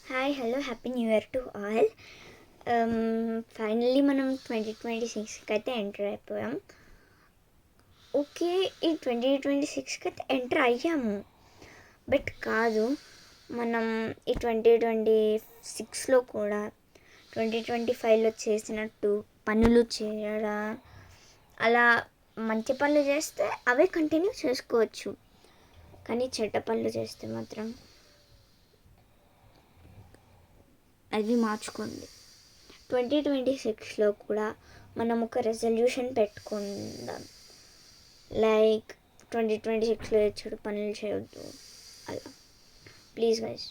Hi hello happy new year to all. Finally మనం 2026కి అయితే enter అయిపోయాం. ఓకే, ఈ 2026కి అయితే ఎంటర్ అయ్యాము, బట్ కాదు, మనం ఈ 2026లో కూడా 2025లో చేసినట్టు పనులు చేయడా, అలా మంచి పనులు చేస్తే అవే కంటిన్యూ చేసుకోవచ్చు. కానీ చెడ్డ పనులు చేస్తే మాత్రం అది మార్చుకోండి. 2026లో కూడా మనం ఒక రెజల్యూషన్ పెట్టుకుందాం. లైక్ 2026లో చెడు పనులు చేయొద్దు అలా, ప్లీజ్ గైస్.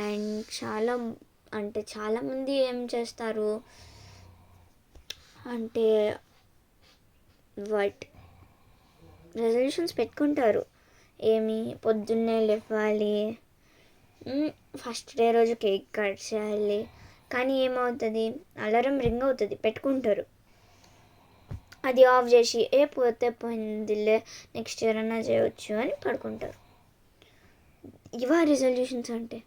అండ్ చాలామంది ఏం చేస్తారు అంటే రెజల్యూషన్స్ పెట్టుకుంటారు. ఏమి పొద్దున్నే లేవాలి, ఫస్ట్ డే రోజు కేక్ కట్ చేయాలి, కానీ ఏమవుతుంది, అలారం రింగ్ అవుతుంది, పెట్టుకుంటారు, అది ఆఫ్ చేసి పోతే పోయిందిలే నెక్స్ట్ ఇయర్ అన్నా చేయవచ్చు అని పడుకుంటారు. ఇవా రిజల్యూషన్స్ అంటే?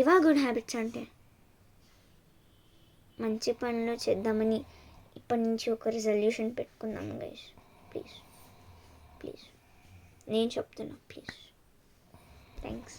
ఇవా గుడ్ హ్యాబిట్స్ అంటే? మంచి పనులు చేద్దామని ఇప్పటి నుంచి ఒక రిజల్యూషన్ పెట్టుకుందాం గైస్. ప్లీజ్ ప్లీజ్, నేను చెప్తున్నా, ప్లీజ్. థ్యాంక్స్.